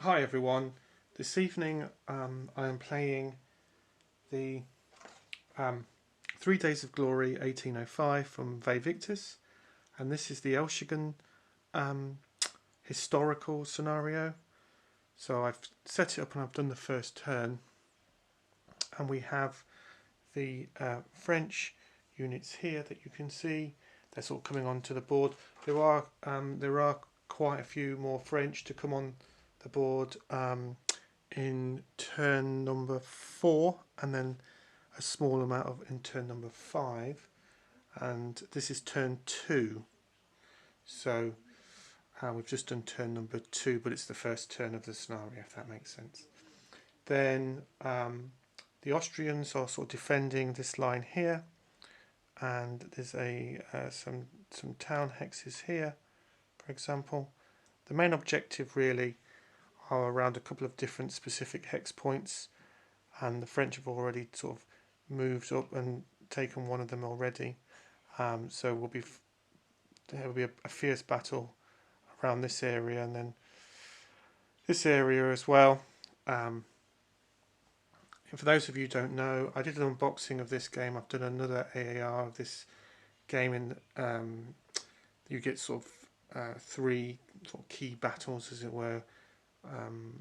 Hi everyone, this evening I am playing the 3 Days of Glory 1805 from Ve Victis, and this is the Elchingen historical scenario. So I've set it up and I've done the first turn, and we have the French units here that you can see. They're sort of coming onto the board. There are quite a few more French to come on the board in turn number 4, and then a small amount in turn number 5, and this is turn 2. So we've just done turn number 2, but it's the first turn of the scenario, if that makes sense. Then the Austrians are sort of defending this line here, and there's some town hexes here, for example. The main objective really are around a couple of different specific hex points, and the French have already sort of moved up and taken one of them already. So there will be a fierce battle around this area, and then this area as well. And for those of you who don't know, I did an unboxing of this game. I've done another AAR of this game, in you get sort of 3 sort of key battles, as it were,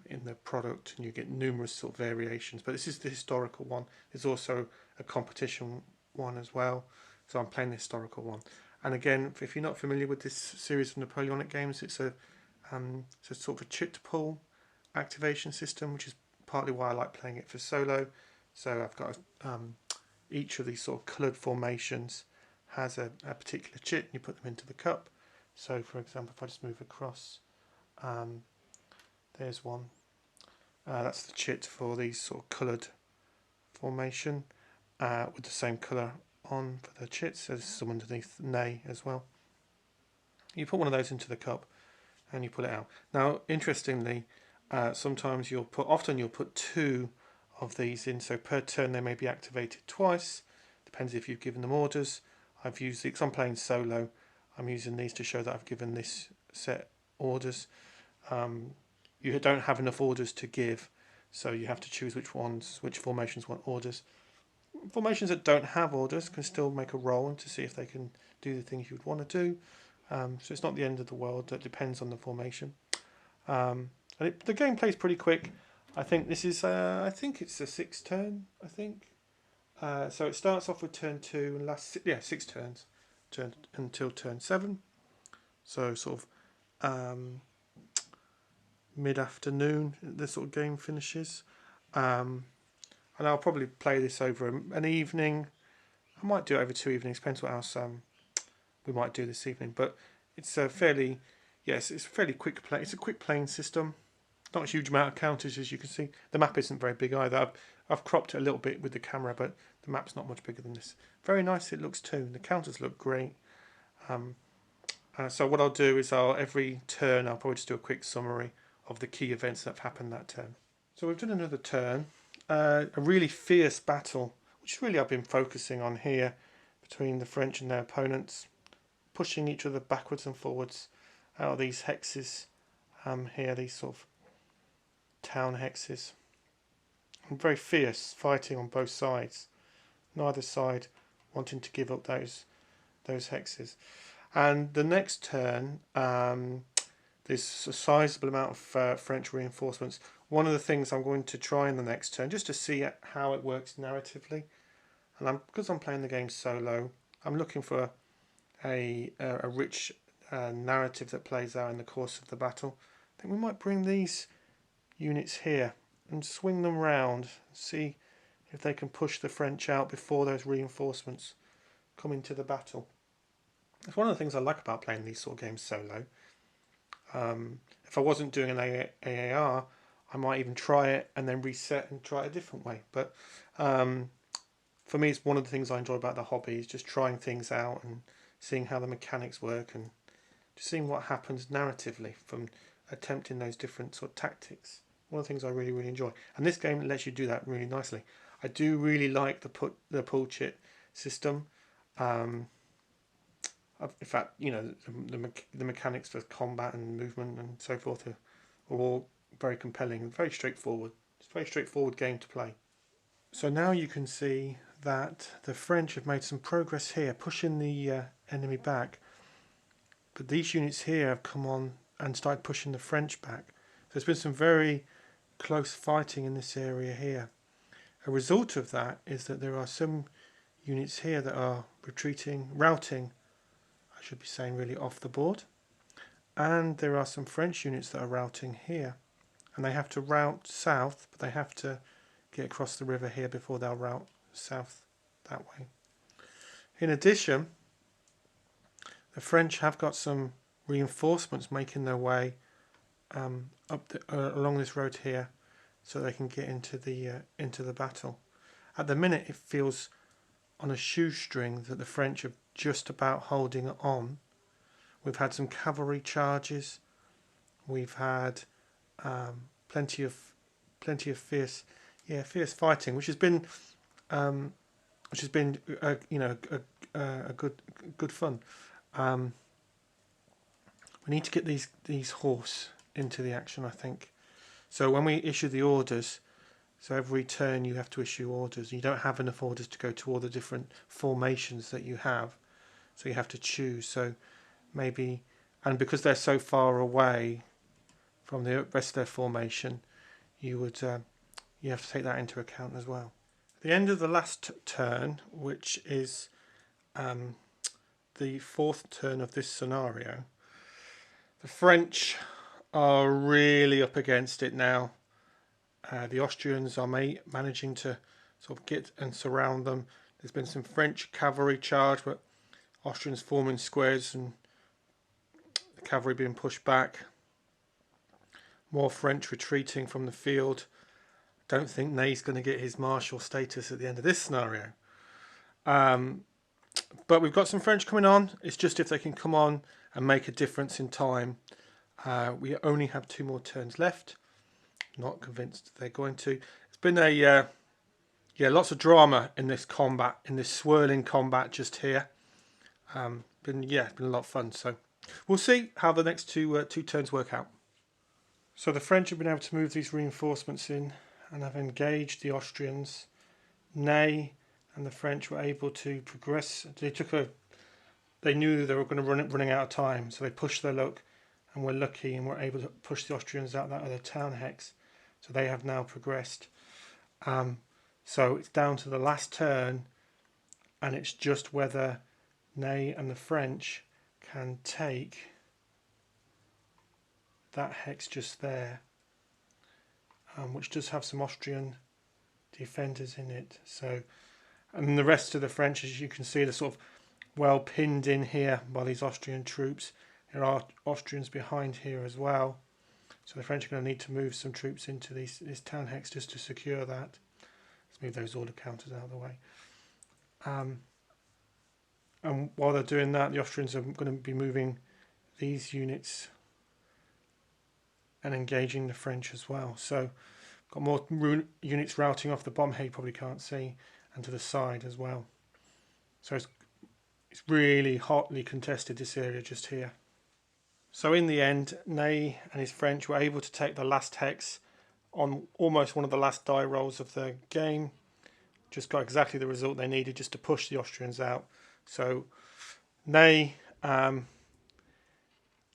in the product, and you get numerous sort of variations, but this is the historical one. There's also a competition one as well, so I'm playing the historical one. And again, if you're not familiar with this series of Napoleonic games, it's a sort of a chit pull activation system, which is partly why I like playing it for solo. So I've got each of these sort of coloured formations has a particular chit, and you put them into the cup. So for example, if I just move across, there's one. That's the chit for these sort of coloured formation, with the same colour on for the chits. So there's some underneath nay as well. You put one of those into the cup and you pull it out. Now, interestingly, sometimes often you'll put 2 of these in. So per turn they may be activated twice. Depends if you've given them orders. I've used because I'm playing solo. I'm using these to show that I've given this set orders. You don't have enough orders to give, so you have to choose which formations want orders. Formations that don't have orders can still make a roll to see if they can do the things you would want to do. So it's not the end of the world. That depends on the formation. And the game plays pretty quick. I think this is. I think it's a 6 turn. I think. So it starts off with turn 2 and lasts 6 turns, until turn 7. So sort of mid-afternoon the sort of game finishes, and I'll probably play this over an evening. I might do it over 2 evenings, depends what else we might do this evening, but it's a fairly quick play. It's a quick playing system, not a huge amount of counters, as you can see. The map isn't very big either. I've cropped it a little bit with the camera, but the map's not much bigger than this. Very nice it looks too. The counters look great. So what I'll do is every turn I'll probably just do a quick summary of the key events that have happened that turn. So we've done another turn, a really fierce battle, which really I've been focusing on here, between the French and their opponents, pushing each other backwards and forwards out of these hexes here, these sort of town hexes. And very fierce fighting on both sides, neither side wanting to give up those hexes. And the next turn, there's a sizable amount of French reinforcements. One of the things I'm going to try in the next turn, just to see how it works narratively, and because I'm playing the game solo, I'm looking for a rich narrative that plays out in the course of the battle. I think we might bring these units here and swing them round and see if they can push the French out before those reinforcements come into the battle. It's one of the things I like about playing these sort of games solo. If I wasn't doing an AAR, I might even try it and then reset and try it a different way. But for me, it's one of the things I enjoy about the hobby, is just trying things out and seeing how the mechanics work and just seeing what happens narratively from attempting those different sort of tactics. One of the things I really, really enjoy. And this game lets you do that really nicely. I do really like the pull chit system. In fact, the mechanics for combat and movement and so forth are all very compelling and very straightforward. It's a very straightforward game to play. So now you can see that the French have made some progress here, pushing the enemy back. But these units here have come on and started pushing the French back. So there's been some very close fighting in this area here. A result of that is that there are some units here that are routing, I should be saying really, off the board. And there are some French units that are routing here. And they have to route south, but they have to get across the river here before they'll route south that way. In addition, the French have got some reinforcements making their way along this road here, so they can get into the battle. At the minute, it feels on a shoestring that the French are just about holding on. We've had some cavalry charges. We've had plenty of fierce fighting, which has been good fun. We need to get these horse into the action, I think. So when we issue the orders, so every turn you have to issue orders. You don't have enough orders to go to all the different formations that you have, so you have to choose. So maybe, and because they're so far away from the rest of their formation, you have to take that into account as well. At the end of the last turn, which is the fourth turn of this scenario, the French are really up against it now. The Austrians are managing to sort of get and surround them. There's been some French cavalry charge, but Austrians forming squares and the cavalry being pushed back. More French retreating from the field. Don't think Ney's going to get his marshal status at the end of this scenario. But we've got some French coming on. It's just if they can come on and make a difference in time. We only have 2 more turns left. Not convinced they're going to. It's been lots of drama in this combat, in this swirling combat just here. It's been a lot of fun. So we'll see how the next two turns work out. So the French have been able to move these reinforcements in and have engaged the Austrians. Ney and the French were able to progress. They knew they were going to running out of time, so they pushed their luck and were lucky and were able to push the Austrians out that other town hex. So they have now progressed. So it's down to the last turn, and it's just whether Ney and the French can take that hex just there, which does have some Austrian defenders in it. So, and the rest of the French, as you can see, they're sort of well pinned in here by these Austrian troops. There are Austrians behind here as well. So the French are going to need to move some troops into this town hex just to secure that. Let's move those order counters out of the way. And while they're doing that, the Austrians are going to be moving these units and engaging the French as well. So got more units routing off the bomb here, you probably can't see, and to the side as well. So it's really hotly contested, this area just here. So in the end, Ney and his French were able to take the last hex on almost one of the last die rolls of the game. Just got exactly the result they needed just to push the Austrians out. So Ney and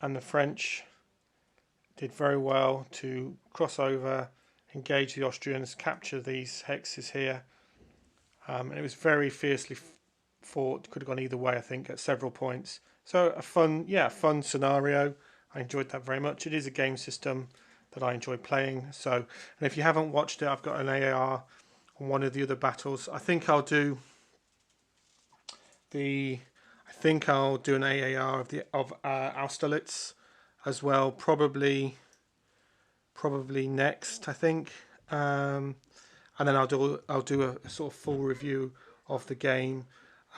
the French did very well to cross over, engage the Austrians, capture these hexes here. And it was very fiercely fought. Could have gone either way, I think, at several points. So a fun scenario. I enjoyed that very much. It is a game system that I enjoy playing. So, and if you haven't watched it, I've got an AAR on one of the other battles. I think I'll do an AAR of Austerlitz as well. Probably next, I think. And then I'll do a sort of full review of the game.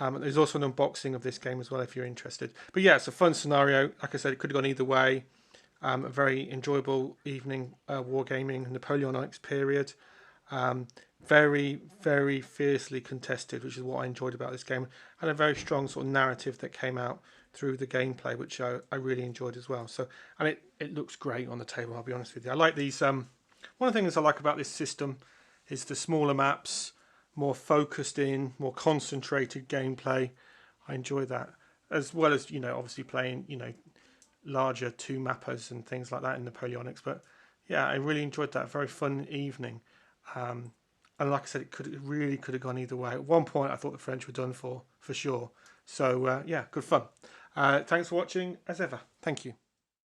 There's also an unboxing of this game as well if you're interested. But yeah, it's a fun scenario. Like I said, it could have gone either way. A very enjoyable evening wargaming Napoleonics period. Very, very fiercely contested, which is what I enjoyed about this game. And a very strong sort of narrative that came out through the gameplay, which I really enjoyed as well. So, and it looks great on the table, I'll be honest with you. I like these. One of the things I like about this system is the smaller maps, more focused in, more concentrated gameplay. I enjoy that, as well as, obviously playing, larger two mappers and things like that in Napoleonics. But yeah, I really enjoyed that. Very fun evening. And like I said, it really could have gone either way. At one point, I thought the French were done for sure. So yeah, good fun. Thanks for watching, as ever. Thank you.